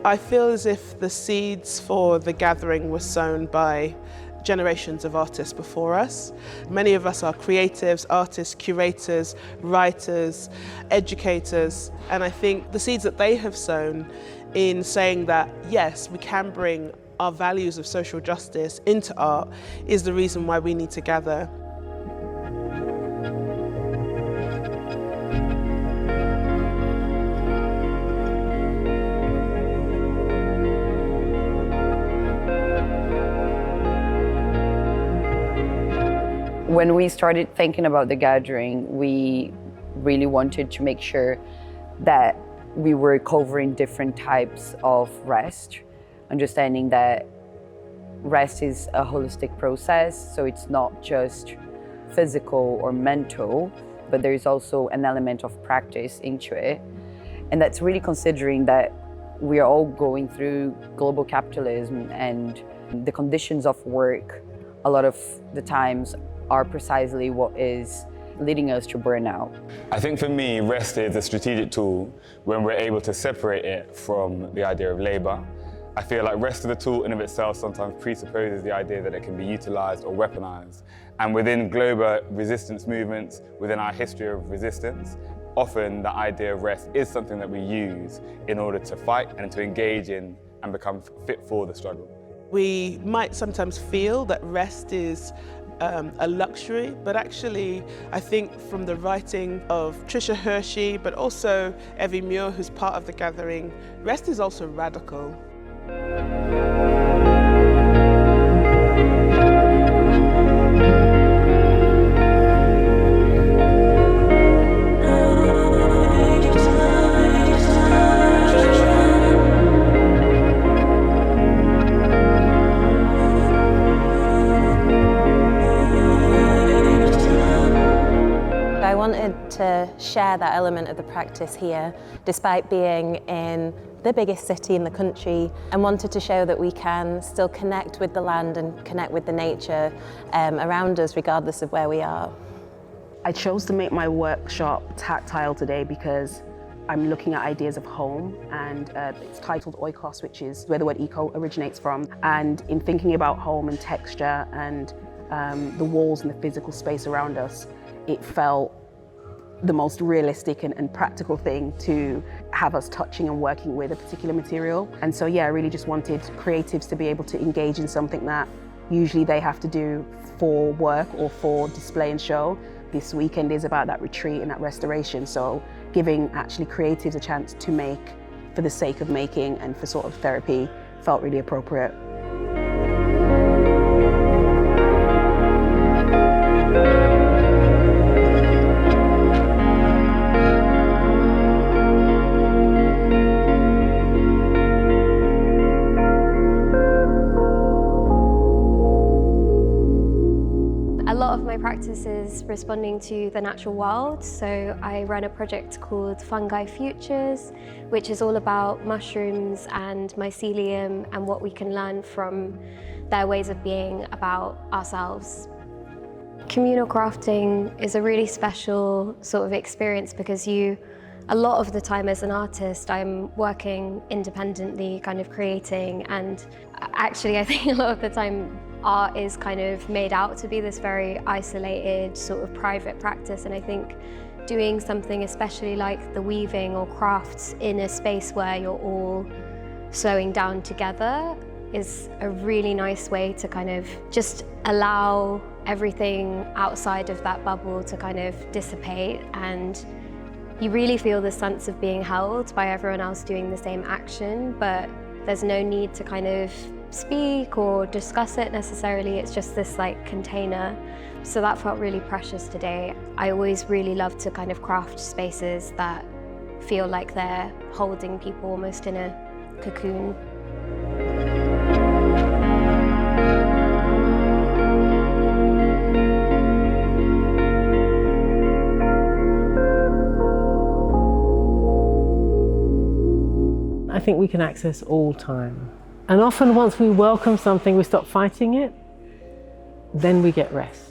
I feel as if the seeds for the gathering were sown by generations of artists before us. Many of us are creatives, artists, curators, writers, educators, and I think the seeds that they have sown in saying that, yes, we can bring our values of social justice into art is the reason why we need to gather. When we started thinking about the gathering, we really wanted to make sure that we were covering different types of rest, understanding that rest is a holistic process, so it's not just physical or mental, but there is also an element of practice into it. And that's really considering that we are all going through global capitalism, and the conditions of work a lot of the times are precisely what is leading us to burnout. I think for me, rest is a strategic tool when we're able to separate it from the idea of labour. I feel like rest of the tool in of itself sometimes presupposes the idea that it can be utilised or weaponised. And within global resistance movements, within our history of resistance, often the idea of rest is something that we use in order to fight and to engage in and become fit for the struggle. We might sometimes feel that rest is a luxury, but actually I think from the writing of Trisha Hershey, but also Evie Muir, who's part of the gathering, rest is also radical. I wanted to share that element of the practice here, despite being in the biggest city in the country, and wanted to show that we can still connect with the land and connect with the nature around us, regardless of where we are. I chose to make my workshop tactile today because I'm looking at ideas of home, and it's titled Oikos, which is where the word eco originates from. And in thinking about home and texture and the walls and the physical space around us, it felt the most realistic and practical thing to have us touching and working with a particular material. And so yeah, I really just wanted creatives to be able to engage in something that usually they have to do for work or for display and show. This weekend is about that retreat and that restoration, so giving actually creatives a chance to make for the sake of making and for sort of therapy felt really appropriate. Practice is responding to the natural world, so I run a project called Fungi Futures, which is all about mushrooms and mycelium and what we can learn from their ways of being about ourselves. Communal crafting is a really special sort of experience because a lot of the time as an artist, I'm working independently, kind of creating, and actually I think a lot of the time art is kind of made out to be this very isolated sort of private practice, and I think doing something especially like the weaving or crafts in a space where you're all slowing down together is a really nice way to kind of just allow everything outside of that bubble to kind of dissipate, and you really feel the sense of being held by everyone else doing the same action, but there's no need to kind of speak or discuss it necessarily. It's just this like container. So that felt really precious today. I always really love to kind of craft spaces that feel like they're holding people almost in a cocoon. I think we can access all time. And often once we welcome something, we stop fighting it, then we get rest.